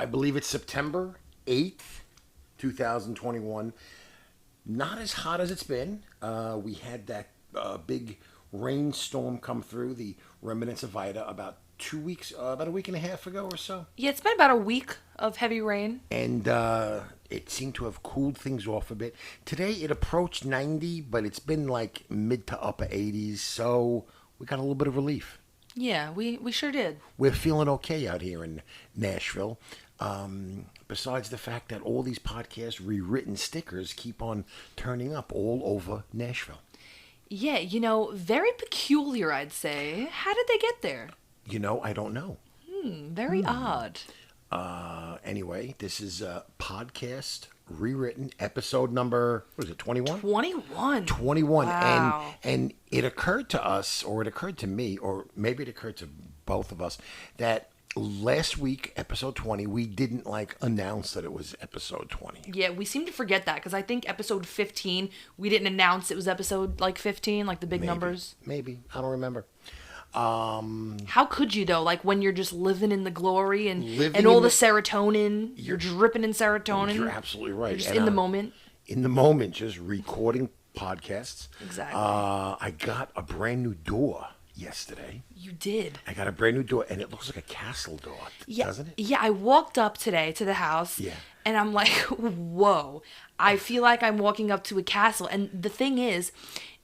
I believe it's September 8th, 2021. Not as hot as it's been. We had that big rainstorm come through, the remnants of Ida, about a week and a half ago or so. Yeah, it's been about a week of heavy rain. And it seemed to have cooled things off a bit. Today it approached 90, but it's been like mid to upper 80s, so we got a little bit of relief. Yeah, we sure did. We're feeling okay out here in Nashville. Besides the fact that all these podcast rewritten stickers keep on turning up all over Nashville. Yeah, very peculiar, I'd say. How did they get there? I don't know. Very odd. Anyway, this is podcast rewritten episode number, what is it, 21? 21. 21. Wow. And it occurred to us, or it occurred to me, or maybe it occurred to both of us, that last week, episode 20, we didn't announce that it was episode 20. Yeah, we seem to forget that because I think episode 15, we didn't announce it was episode 15, the big numbers. Maybe. I don't remember. How could you though? When you're just living in the glory and all the serotonin, you're dripping in serotonin. You're absolutely right. You're just in the moment. In the moment, just recording podcasts. Exactly. I got a brand new door yesterday. You did. I got a brand new door, and it looks like a castle door, doesn't it? Yeah, I walked up today to the house, and I'm like, whoa. I feel like I'm walking up to a castle, and the thing is,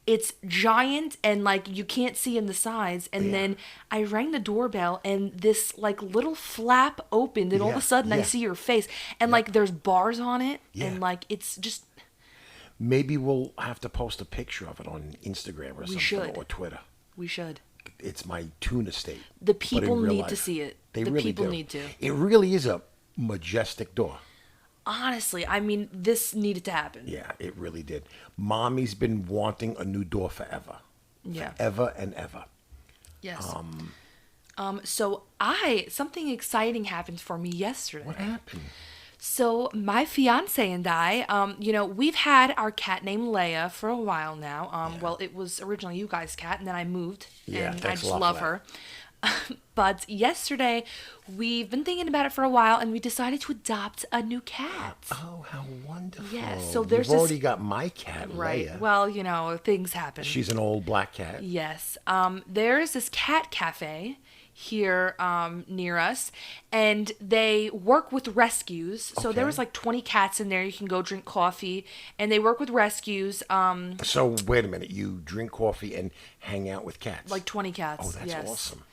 it's giant and you can't see in the sides. And then I rang the doorbell and this little flap opened and all of a sudden I see your face and there's bars on it and it's just. Maybe we'll have to post a picture of it on Instagram or something or Twitter. We should. It's my TOON estate. The people need to see it. The really people do. need to. It really is a majestic door. Honestly, this needed to happen. Yeah, it really did. Mommy's been wanting a new door forever. Yeah. Forever and ever. Yes. So something exciting happened for me yesterday. What happened? So my fiance and I, we've had our cat named Leia for a while now. Well, it was originally you guys' cat, and then I moved. Yeah, and thanks I a just lot love for her. But yesterday, we've been thinking about it for a while, and we decided to adopt a new cat. Oh, how wonderful. Yeah, so there's You've already got my cat, right. Leia. Well, things happen. She's an old black cat. Yes. There's this cat cafe here near us, and they work with rescues. So there was 20 cats in there. You can go drink coffee, and they work with rescues. So wait a minute, you drink coffee and hang out with cats? 20 cats. Oh, that's awesome.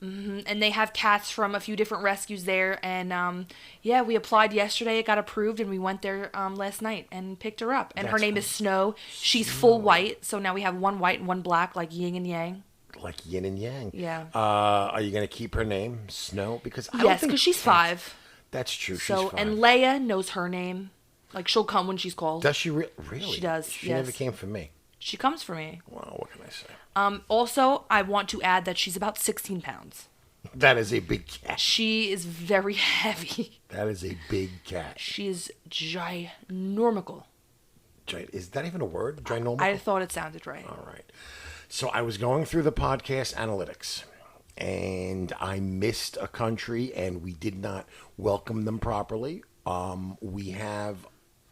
Mm-hmm. And they have cats from a few different rescues there, and we applied yesterday. It got approved, and we went there last night and picked her up. And her name is Snow. She's full white, so now we have one white and one black, like yin and yang. Like yin and yang. Yeah. Are you going to keep her name Snow? Because she's 5. That's true. So, she's 5. And Leia knows her name. She'll come when she's called. Does she really? She does. She never came for me. She comes for me. Well, what can I say? Also, I want to add that she's about 16 pounds. That is a big cat. She is very heavy. That is a big cat. She is ginormical. Is that even a word? Ginormical? I thought it sounded right. All right. So I was going through the podcast analytics, and I missed a country, and we did not welcome them properly. We have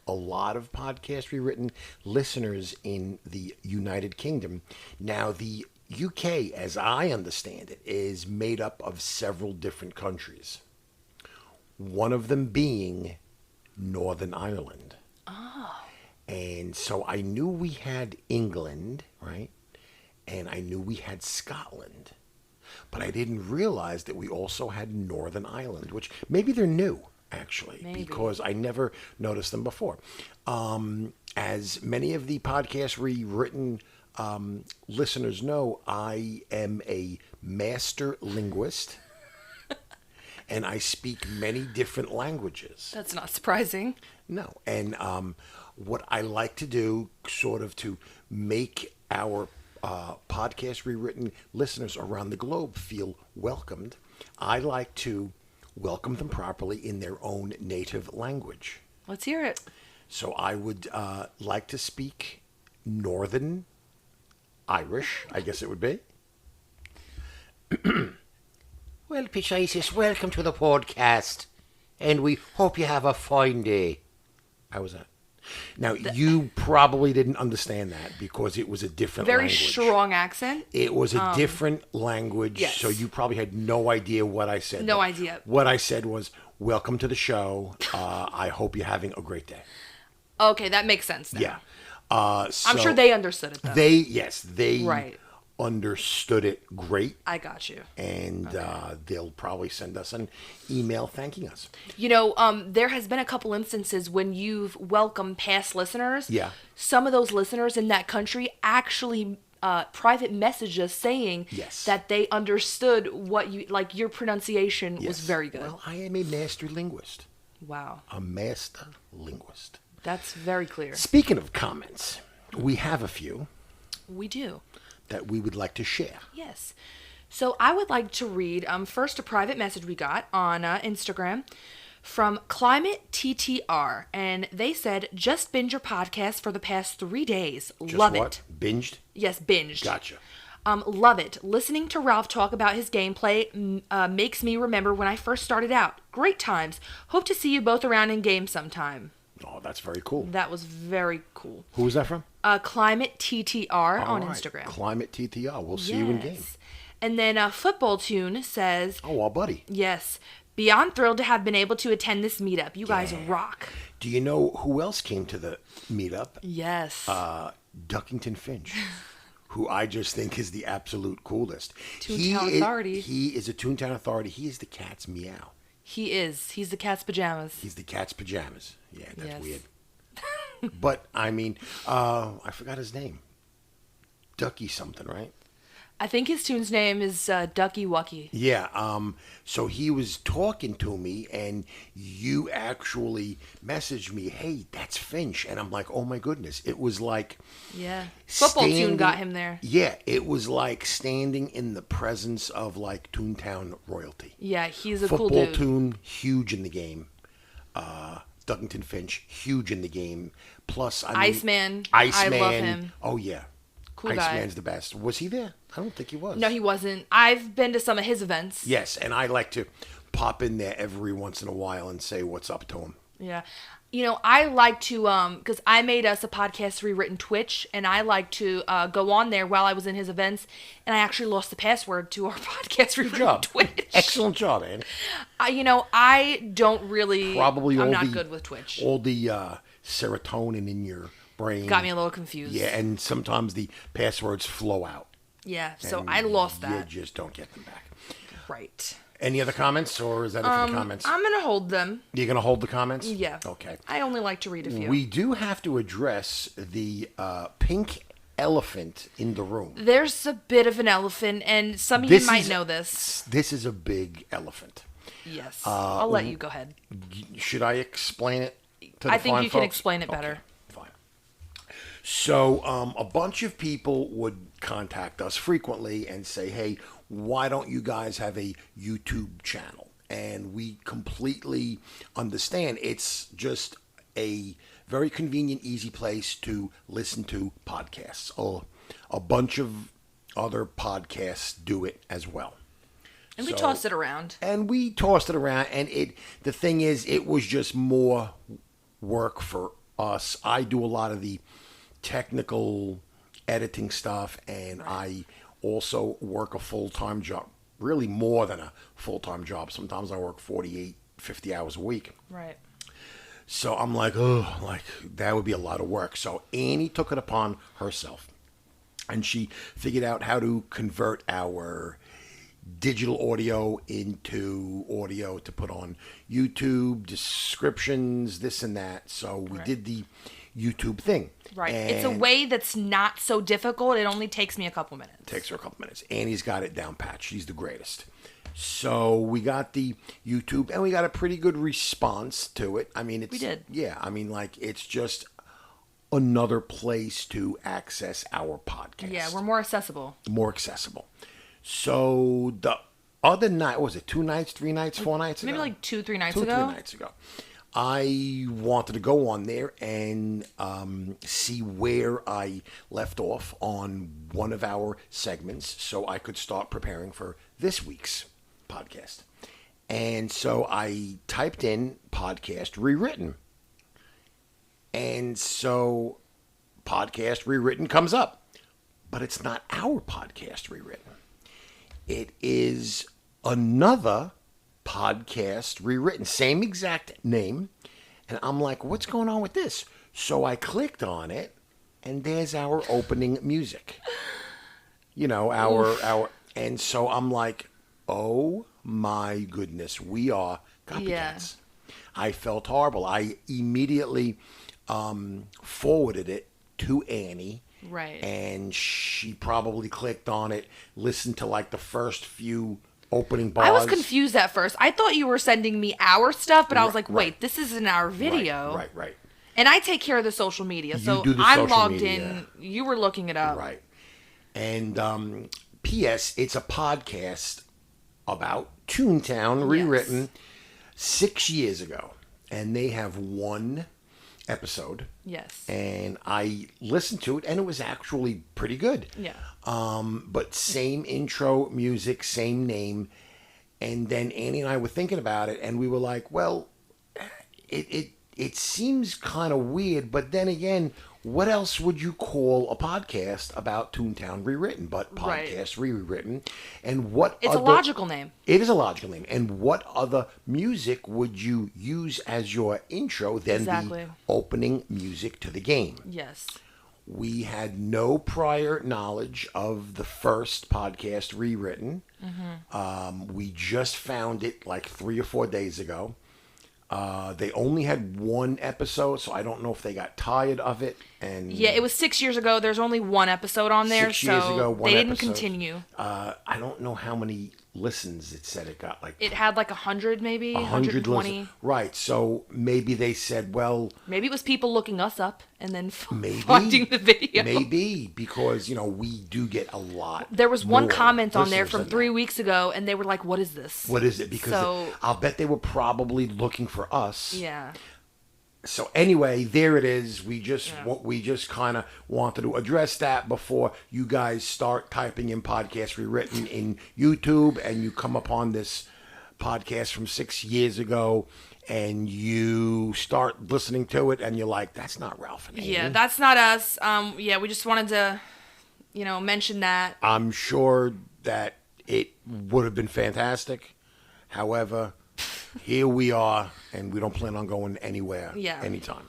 a lot of podcast rewritten listeners in the United Kingdom. Now, the UK, as I understand it, is made up of several different countries. One of them being Northern Ireland. Oh. And so I knew we had England, right? And I knew we had Scotland. But I didn't realize that we also had Northern Ireland, which maybe they're new, actually, because I never noticed them before. As many of the podcast rewritten listeners know, I am a master linguist, and I speak many different languages. That's not surprising. No, and what I like to do, sort of to make our podcast rewritten listeners around the globe feel welcomed, I like to welcome them properly in their own native language. Let's hear it. So I would like to speak Northern Irish, I guess it would be. Well, Pichaisis, welcome to the podcast. and we hope you have a fine day. How was that? Now, you probably didn't understand that because it was a different Very language. strong accent. It was a different language, yes. so you probably had no idea what I said. No idea. What I said was, welcome to the show. I hope you're having a great day. Okay, that makes sense now. Yeah. I'm sure they understood it, though. They right. understood it great. I got you. And they'll probably send us an email thanking us. You know, there has been a couple instances when you've welcomed past listeners. Yeah. Some of those listeners in that country actually private messages saying yes. that they understood what you, like your pronunciation yes. was very good. Well, I am a master linguist. Wow. A master linguist. That's very clear. Speaking of comments, we have a few. We do. That we would like to share. Yes. So I would like to read first a private message we got on Instagram from Climate TTR. And they said, just binge your podcast for the past 3 days. Just Love what? it. Binged? Yes, binged. Gotcha. Love it. Listening to Ralph talk about his gameplay makes me remember when I first started out. Great times. Hope to see you both around in game sometime. Oh, that's very cool. That was very cool. Who was that from? Climate TTR on right. Instagram. Climate TTR. We'll see you in game. And then Football Toon says, oh, our buddy. Yes. Beyond thrilled to have been able to attend this meetup. You guys rock. Do you know who else came to the meetup? Yes. Duckington Finch, who I just think is the absolute coolest. Toontown Authority. He is a Toontown Authority. He is the cat's meow. He is. He's the cat's pajamas. He's the cat's pajamas. Yeah, that's yes. weird. But, I mean, I forgot his name. Ducky something, right? I think his tune's name is Ducky Wucky. Yeah, so he was talking to me, and you actually messaged me, hey, that's Finch. And I'm like, oh, my goodness. It was like... Yeah. Football Toon got him there. Yeah, it was like standing in the presence of, like, Toontown royalty. Yeah, he's a Football cool dude. Toon, huge in the game. Duckington Finch, huge in the game. Plus, I mean... Iceman. I love him. Oh, yeah. Cool guy. Iceman's the best. Was he there? I don't think he was. No, he wasn't. I've been to some of his events. Yes, and I like to pop in there every once in a while and say what's up to him. Yeah. You know, I like to, because I made us a podcast Rewritten Twitch, and I like to go on there while I was in his events, and I actually lost the password to our podcast Rewritten Twitch. Excellent job, Anne. You know, I don't really, Probably I'm not good with Twitch. All the serotonin in your brain. Got me a little confused. Yeah, and sometimes the passwords flow out. Yeah, so I lost that. You just don't get them back. Right. Any other comments, or is that it for the comments? I'm going to hold them. You're going to hold the comments? Yeah. Okay. I only like to read a few. We do have to address the pink elephant in the room. There's a bit of an elephant, and some of you might know this. This is a big elephant. Yes. I'll let you go ahead. Should I explain it to the I think fine you can folks? explain it better. Fine. So a bunch of people would contact us frequently and say, hey, why don't you guys have a YouTube channel? And we completely understand. It's just a very convenient, easy place to listen to podcasts. A bunch of other podcasts do it as well. And we tossed it around. And the thing is, it was just more work for us. I do a lot of the technical editing stuff, and I also work a full-time job, really more than a full-time job. Sometimes I work 48, 50 hours a week. Right. So I'm like, oh, like that would be a lot of work. So Annie took it upon herself, and she figured out how to convert our digital audio into audio to put on YouTube, descriptions, this and that. So we did the YouTube thing. Right. It's a way that's not so difficult. It only takes me a couple minutes. Takes her a couple minutes. Annie's got it down pat. She's the greatest. So we got the YouTube, and we got a pretty good response to it. I mean, we did. Yeah. I mean, like, it's just another place to access our podcast. Yeah, we're more accessible. More accessible. So the other night, what was it 2 nights, 3 nights, 4 nights ago? Maybe like 2-3 nights ago. 2-3 nights ago. I wanted to go on there and see where I left off on one of our segments so I could start preparing for this week's podcast. And so I typed in podcast rewritten. And so podcast rewritten comes up. But it's not our podcast rewritten. It is another podcast rewritten. Same exact name. And I'm like, what's going on with this? So I clicked on it, and there's our opening music. You know, our and so I'm like, oh my goodness, we are copycats. Yeah. I felt horrible. I immediately forwarded it to Annie. Right. And she probably clicked on it, listened to like the first few opening bars. I was confused at first. I thought you were sending me our stuff, but I was like, wait, this isn't our video. Right. And I take care of the social media. So do the I'm social logged media. in. You were looking it up. Right. And P.S., it's a podcast about Toontown, rewritten 6 years ago. And they have one episode. Yes. And I listened to it, and it was actually pretty good. Yeah. But same intro music, same name. And then Annie and I were thinking about it, and we were like, well, it seems kind of weird, but then again, what else would you call a podcast about Toontown Rewritten but podcast rewritten? And it's a logical name. It is a logical name. And what other music would you use as your intro than the opening music to the game? Yes. We had no prior knowledge of the first podcast Rewritten. Mm-hmm. We just found it like 3 or 4 days ago. They only had one episode, so I don't know if they got tired of it. And yeah, it was 6 years ago. There's only one episode on there, 6 years ago, they didn't continue. I don't know how many listens it said it got. Like it had like 100, maybe 120. Right. So maybe they said, well, maybe it was people looking us up and then finding the video. Maybe because we do get a lot. There was one comment on there from 3 weeks ago, and they were like, "What is this? What is it?" Because I'll bet they were probably looking for us. Yeah. So anyway, there it is. We just kind of wanted to address that before you guys start typing in podcast rewritten in YouTube, and you come upon this podcast from 6 years ago, and you start listening to it, and you're like, "That's not Ralph and Amy." Yeah, that's not us. We just wanted to, mention that. I'm sure that it would have been fantastic. However, here we are, and we don't plan on going anywhere anytime.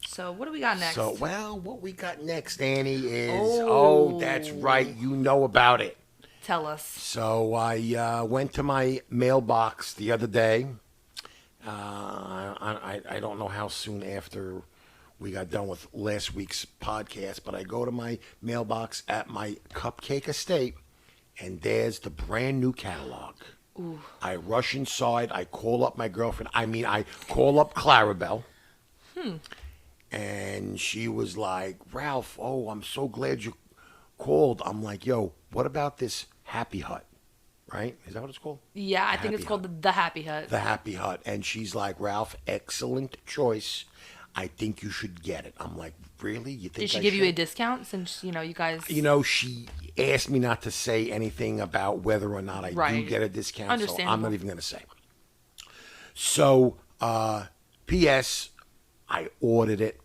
So what do we got next? What we got next, Annie, is... that's right. You know about it. Tell us. So I went to my mailbox the other day. I don't know how soon after we got done with last week's podcast, but I go to my mailbox at my Cupcake Estate, and there's the brand new catalog. Ooh. I rush inside. I call up my girlfriend. I call up Clarabelle. And she was like, "Ralph, I'm so glad you called." I'm like, "Yo, what about this Happy Hut?" Right? Is that what it's called? Yeah, I think it's called the Happy Hut. The Happy Hut. And she's like, "Ralph, excellent choice. I think you should get it." I'm like, "Really? You think Did she give you a discount since, you guys... she asked me not to say anything about whether or not I do get a discount, so I'm not even going to say. So, P.S., I ordered it.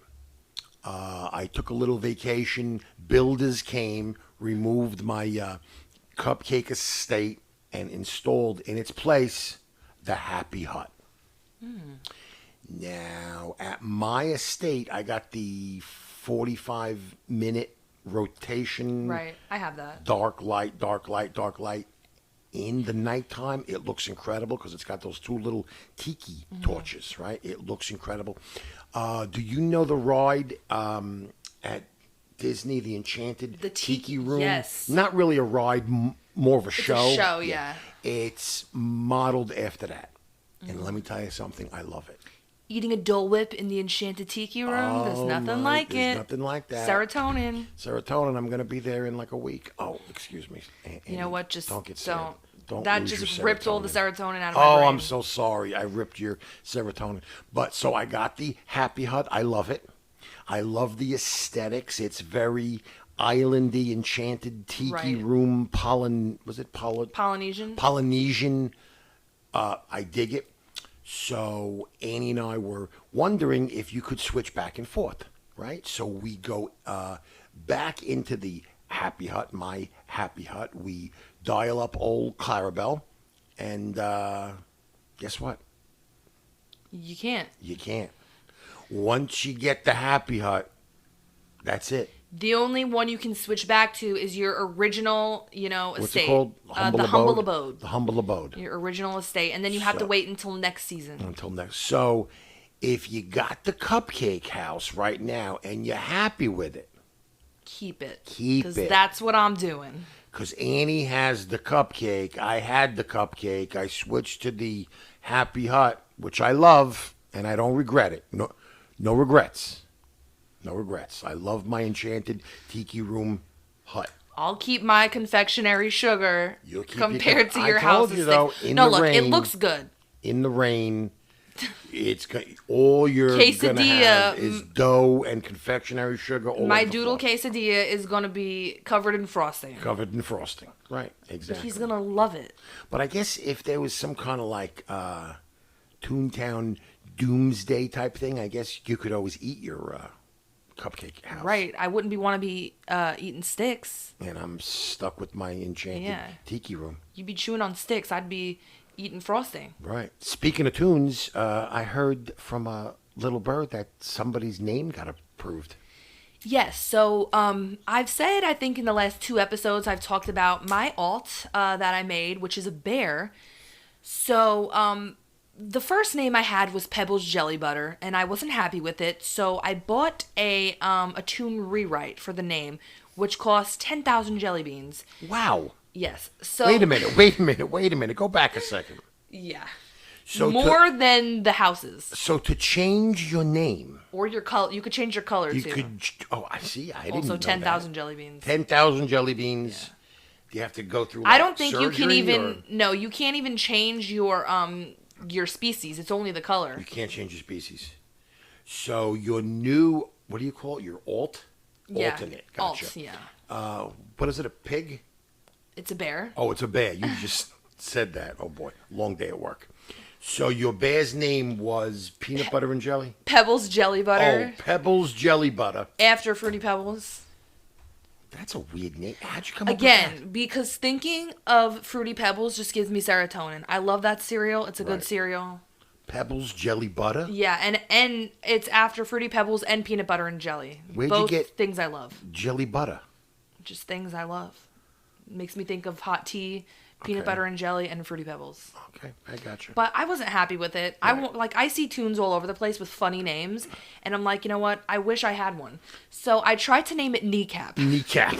I took a little vacation. Builders came, removed my Cupcake Estate, and installed in its place the Happy Hut. Now, at my estate, I got the 45-minute rotation. Right, I have that. Dark light, dark light, dark light. In the nighttime, it looks incredible because it's got those two little tiki torches, right? It looks incredible. Do you know the ride at Disney, the Enchanted Tiki Room? Yes. Not really a ride, more of a show. It's a show, yeah. It's modeled after that. And let me tell you something, I love it. Eating a Dole Whip in the Enchanted Tiki Room, there's nothing like it. There's nothing like that. Serotonin. I'm going to be there in like a week. Oh, excuse me. You know what? Just don't get sad. Don't that lose just your ripped all the serotonin out of my brain. Oh, I'm so sorry. I ripped your serotonin. But so I got the Happy Hut. I love it. I love the aesthetics. It's very islandy, enchanted tiki room. Polynesian. I dig it. So Annie and I were wondering if you could switch back and forth, right? So we go back into the Happy Hut, my Happy Hut. We dial up old Clarabelle, and guess what? You can't. You can't. Once you get the Happy Hut, that's it. The only one you can switch back to is your original, estate. What's it called? The humble abode. The humble abode. Your original estate, and then you have to wait until next season. Until next. So, if you got the cupcake house right now and you're happy with it, keep it. Keep it. Because that's what I'm doing. Because Annie has the cupcake. I had the cupcake. I switched to the Happy Hut, which I love, and I don't regret it. No regrets. No regrets. I love my enchanted tiki room hut. I'll keep my confectionery sugar compared to your I told house's you though, thing. It looks good. In the rain, all you're gonna have is dough and confectionery sugar. All my over the doodle floor. quesadilla is gonna be covered in frosting. Covered in frosting, right? Exactly. He's gonna love it. But I guess if there was some kind of like Toontown doomsday type thing, I guess you could always eat your cupcake house. Right. I wouldn't want to be eating sticks. And I'm stuck with my enchanted tiki room. You'd be chewing on sticks. I'd be eating frosting. Right. Speaking of tunes, I heard from a little bird that somebody's name got approved. Yes. So I've said, I think in the last 2 episodes, I've talked about my alt that I made, which is a bear. So the first name I had was Pebbles Jelly Butter, and I wasn't happy with it. So I bought a TOON rewrite for the name, which cost 10,000 jelly beans. Wow. Yes. So Wait a minute. Go back a second. Yeah. So more than the houses. So to change your name. Or your color. You could change your color, too. I see. I didn't also know 10,000 jelly beans. 10,000 jelly beans. Yeah. Do you have to go through I don't think you can even... Or? No, you can't even change your species. It's only the color. You can't change your species. So your new... What do you call it? Your alt? Yeah. Alternate. Gotcha. Alt, yeah. What is it? A pig? It's a bear. Oh, it's a bear. You just said that. Oh, boy. Long day at work. So your bear's name was Peanut Butter and Jelly? Pebbles Jelly Butter. Oh, Pebbles Jelly Butter. After Fruity Pebbles. That's a weird name. How'd you come up with that? Because thinking of Fruity Pebbles just gives me serotonin. I love that cereal. It's a good cereal. Pebbles Jelly Butter? Yeah, and it's after Fruity Pebbles and Peanut Butter and Jelly. Where'd Both you get things I love. Jelly Butter? Just things I love. Makes me think of hot tea, peanut butter and jelly, and Fruity Pebbles. Okay, I got you. But I wasn't happy with it. Right. I see tunes all over the place with funny names, and I'm like, you know what? I wish I had one. So I tried to name it Kneecap. Kneecap.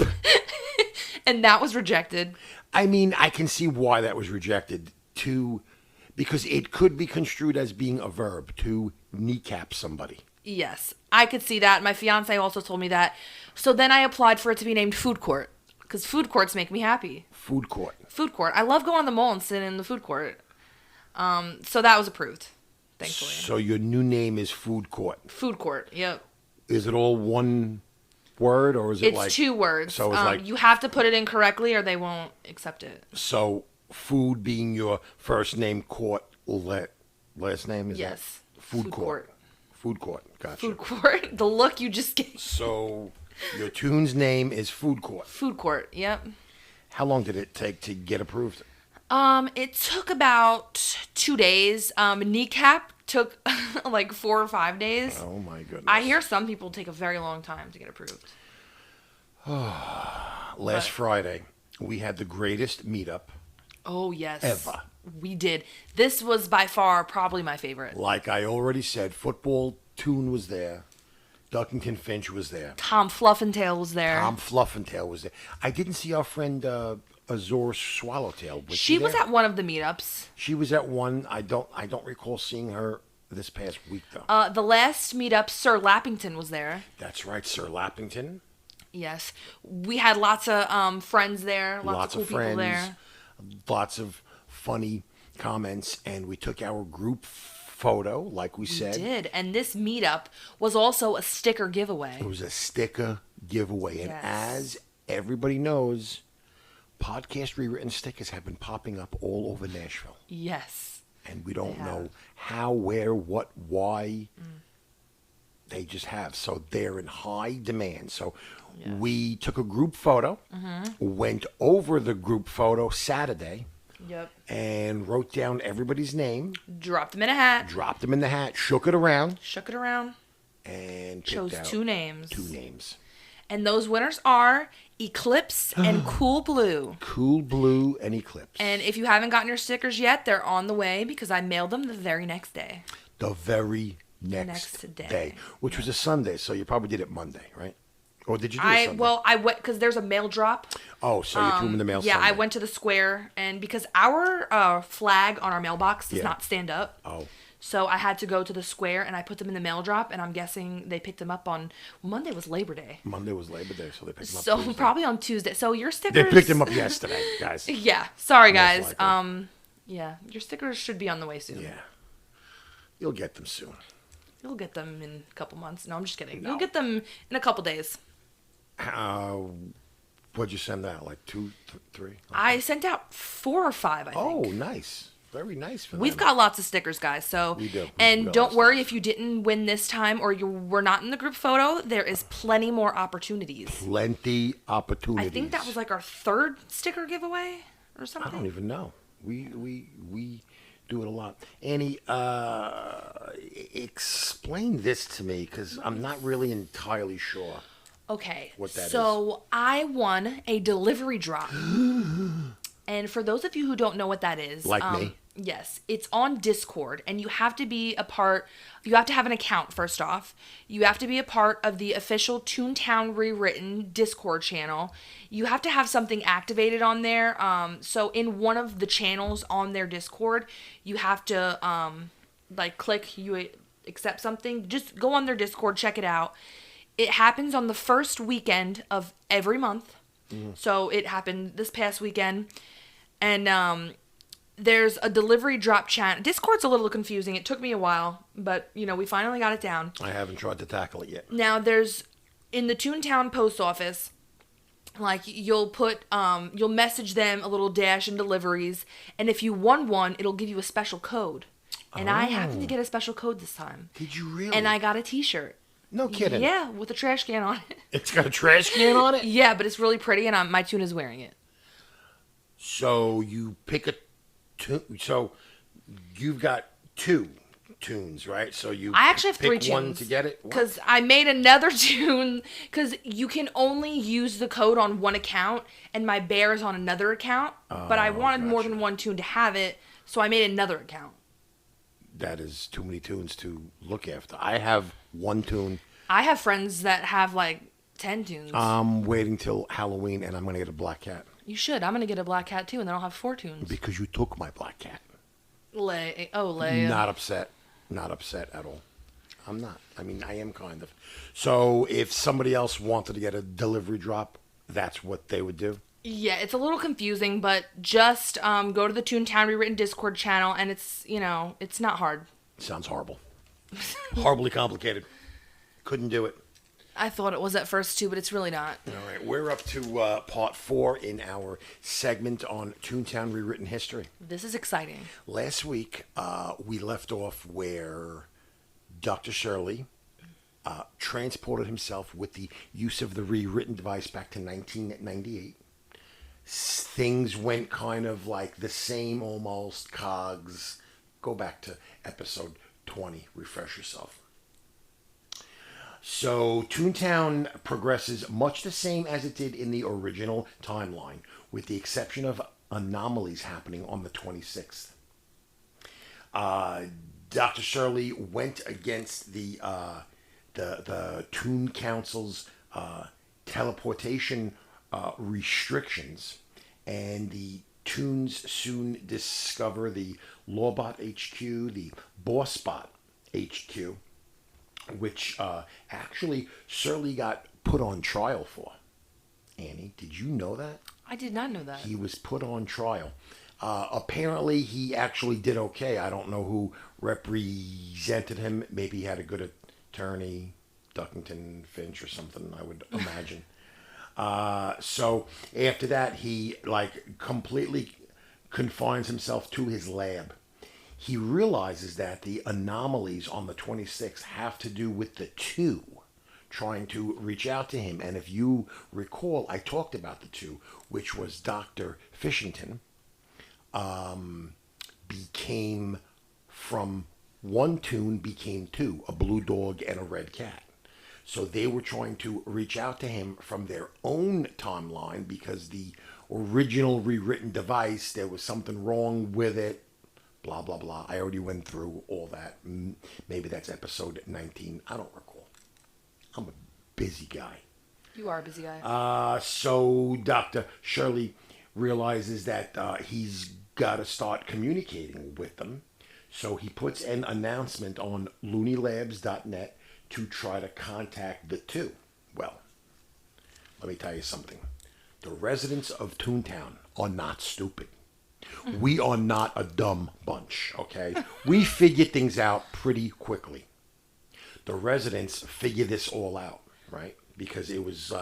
And that was rejected. I mean, I can see why that was rejected. Because it could be construed as being a verb, to kneecap somebody. Yes, I could see that. My fiance also told me that. So then I applied for it to be named Food Court. Because food courts make me happy. Food court. Food court. I love going to the mall and sitting in the food court. So that was approved, thankfully. So your new name is Food Court. Food court, yep. Is it all one word, or is it it's 2 words. So it's you have to put it in correctly or they won't accept it. So food being your first name, court, last name is yes. That? Food court. Food court. Gotcha. Food court. The look you just gave. So your tune's name is Food Court. Food court, yep. How long did it take to get approved? It took about 2 days. Kneecap took like 4 or 5 days. Oh my goodness. I hear some people take a very long time to get approved. Last Friday, we had the greatest meetup. Oh, yes. Ever. We did. This was by far probably my favorite. Like I already said, football Toon was there. Duckington Finch was there. Tom Fluffentail was there. Tom Fluffentail was there. I didn't see our friend Azor Swallowtail. She was at one of the meetups. She was at one. I don't recall seeing her this past week though. The last meetup, Sir Lappington was there. That's right, Sir Lappington. Yes, we had lots of friends there. Lots of cool people there. Lots of funny comments, and we took our group photo, like we said. We did, and this meetup was also a sticker giveaway. It was a sticker giveaway, and as everybody knows, podcast Rewritten stickers have been popping up all over Nashville. Yes. and we don't They know have. how, where, what, why. They just have. So they're in high demand. So Yes. we took a group photo, went over the group photo Saturday, Yep. and wrote down everybody's name, Dropped them in a hat. dropped them in the hat, shook it around, Shook it around. and picked Chose out 2 names. 2 names. And those winners are Eclipse and Cool Blue. Cool Blue and Eclipse. And if you haven't gotten your stickers yet, they're on the way because I mailed them the very next day. The very next day, which was a Sunday, so you probably did it Monday, right? Or did you do it Sunday? I went because there's a mail drop. Oh, so you threw them in the mail Yeah, Sunday. I went to the square, and because our flag on our mailbox does Yeah. not stand up, Oh, so I had to go to the square and I put them in the mail drop, and I'm guessing they picked them up on Monday was Labor Day, Monday was Labor Day, so they picked them up so Tuesday. probably on Tuesday. So your stickers. They picked them up yesterday, guys. Yeah, sorry Most guys. likely. Yeah, your stickers should be on the way soon. Yeah. You'll get them soon. You'll get them in a couple months. No, I'm just kidding. No. You'll get them in a couple days. What'd you send out? Like 2, 3? I sent out 4 or 5, I think. Oh, nice. Very nice for We've them. got lots of stickers, guys. So, We do. And We got don't lots of worry if you didn't win this time or you were not in the group photo. There is plenty more opportunities. Plenty opportunities. I think that was like our 3rd sticker giveaway or I something. don't even know. We do it a lot. Annie, explain this to me because I'm not really entirely sure. Okay. What that so I won a delivery drop. And for those of you who don't know what that is, Like me. Yes, it's on Discord, and you have to be a part. You have to have an account first off. You have to be a part of the official Toontown Rewritten Discord channel. You have to have something activated on there. So in one of the channels on their Discord, you have to click you accept something. Just go on their Discord, check it out. It happens on the first weekend of every month. So it happened this past weekend. And there's a delivery drop channel. Discord's a little confusing. It took me a while, but, we finally got it down. I haven't tried to tackle it yet. Now, there's, in the Toontown post office, you'll message them a little dash in deliveries. And if you won one, it'll give you a special code. And I happened to get a special code this time. Did you really? And I got a t-shirt. No kidding. Yeah, with a trash can on it. It's got a trash can on it? Yeah, but it's really pretty, and my Toon is wearing it. So you pick a tune. So you've got 2 tunes, right? So you I actually have pick 3 tunes. one to get it? What? Because I made another tune, because you can only use the code on one account, and my bear is on another account. But I wanted more gotcha. than one tune to have it, so I made another account. That is too many tunes to look after. I have 1 tune. I have friends that have 10 tunes. I'm waiting till Halloween, and I'm going to get a black cat. You should. I'm going to get a black cat too, and then I'll have 4 tunes. Because you took my black cat. Leia. Not upset. Not upset at all. I'm not. I mean, I am kind of. So if somebody else wanted to get a delivery drop, that's what they would do? Yeah, it's a little confusing, but just go to the Toontown Rewritten Discord channel, and it's, it's not hard. Sounds horrible. Horribly complicated. Couldn't do it. I thought it was at first too, but it's really not. All right, we're up to part 4 in our segment on Toontown Rewritten History. This is exciting. Last week, we left off where Dr. Shirley transported himself with the use of the rewritten device back to 1998. Things went kind of like the same almost, cogs. Go back to episode 20, refresh yourself. So Toontown progresses much the same as it did in the original timeline, with the exception of anomalies happening on the 26th. Dr. Shirley went against the Toon Council's teleportation restrictions, and the Toons soon discover the Lawbot HQ, the Bossbot HQ, which actually Shirley got put on trial for. Annie, did you know that? I did not know that. He was put on trial. Apparently, he actually did okay. I don't know who represented him. Maybe he had a good attorney, Duckington Finch or something, I would imagine. So after that, he completely confines himself to his lab. he realizes that the anomalies on the 26th have to do with the two trying to reach out to him. And if you recall, I talked about the two, which was Dr. Fishington became from one Toon became two, a blue dog and a red cat. So they were trying to reach out to him from their own timeline because the original rewritten device, there was something wrong with it, blah, blah, blah. I already went through all that. Maybe that's episode 19. I don't recall. I'm a busy guy. You are a busy guy. So Dr. Shirley realizes that he's got to start communicating with them. So he puts an announcement on loonylabs.net to try to contact the two. Well, let me tell you something. The residents of Toontown are not stupid. We are not a dumb bunch, okay? We figure things out pretty quickly. The residents figure this all out, right? Because it was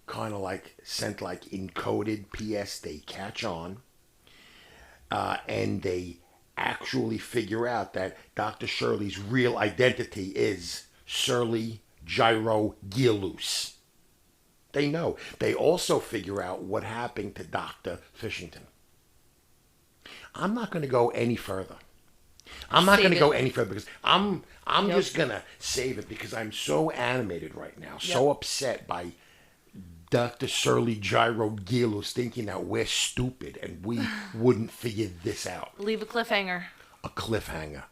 kind of like sent like encoded PS. They catch on and they actually figure out that Dr. Shirley's real identity is Surly Gyro Gearloose. They know. They also figure out what happened to Dr. Fishington. I'm not going to go any further. Because I'm just going to save it because I'm so animated right now, so upset by Dr. Surly Gyro Gearloose thinking that we're stupid and we wouldn't figure this out. Leave a cliffhanger. A cliffhanger.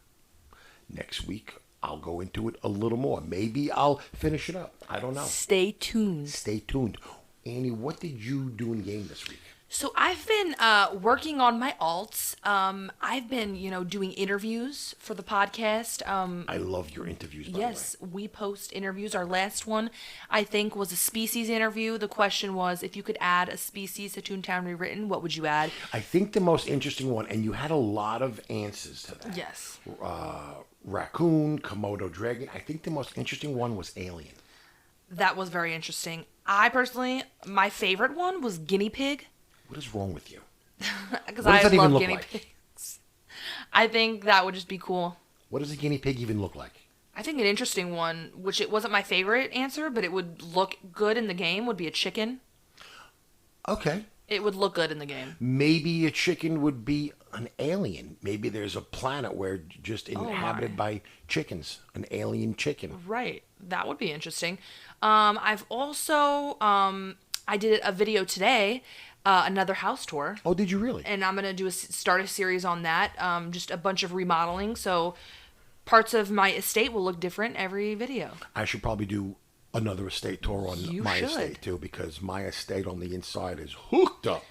Next week, I'll go into it a little more. Maybe I'll finish it up. I don't know. Stay tuned. Stay tuned. Annie, what did you do in game this week? So I've been working on my alts. I've been, doing interviews for the podcast. I love your interviews, by the way. Yes, we post interviews. Our last one, I think, was a species interview. The question was, if you could add a species to Toontown Rewritten, what would you add? I think the most interesting one, and you had a lot of answers to that. Yes. Raccoon, Komodo dragon. I think the most interesting one was alien. That was very interesting. I personally, my favorite one was guinea pig. What is wrong with you? Because What does I that even love look guinea like? pigs. I think that would just be cool. What does a guinea pig even look like? I think an interesting one, which it wasn't my favorite answer, but it would look good in the game, would be a chicken. Okay. It would look good in the game. Maybe a chicken would be an alien. Maybe there's a planet where just inhabited by chickens. An alien chicken. Right. That would be interesting. I've also, I did a video today, another house tour. Oh, did you really? And I'm going to start a series on that. Just a bunch of remodeling. So parts of my estate will look different every video. I should probably do another estate tour on my should. estate too, because my estate on the inside is hooked up.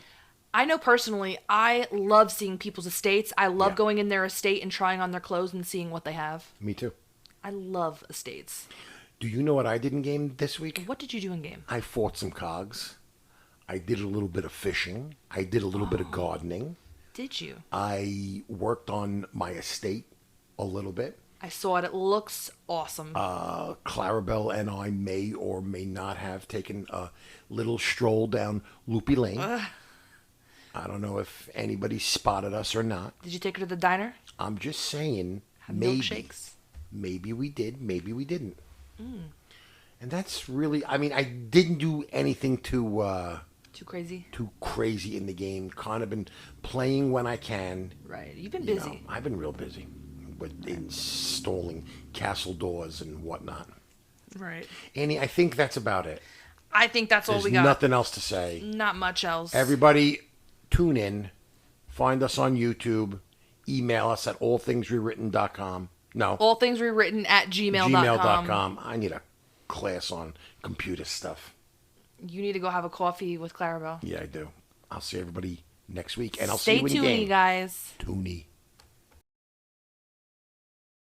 I know personally, I love seeing people's estates. I love going in their estate and trying on their clothes and seeing what they have. Me too. I love estates. Do you know what I did in game this week? What did you do in game? I fought some cogs. I did a little bit of fishing. I did a little bit of gardening. Did you? I worked on my estate a little bit. I saw it. It looks awesome. Clarabelle and I may or may not have taken a little stroll down Loopy Lane. I don't know if anybody spotted us or not. Did you take her to the diner? I'm just saying, Have maybe. Milkshakes? Maybe we did, maybe we didn't. And that's really, I mean, I didn't do anything too crazy in the game. Kind of been playing when I can. Right. You've been busy. I've been real busy with installing castle doors and whatnot. Right. Annie, I think that's about it. I think that's all we got. There's nothing else to say. Not much else. Everybody, tune in. Find us on YouTube. Email us at allthingsrewritten.com. No. Allthingsrewritten at gmail.com. Gmail.com. I need a class on computer stuff. You need to go have a coffee with Clarabelle. Yeah, I do. I'll see everybody next week, and I'll Stay see you in the tuned, game. you guys. Toony.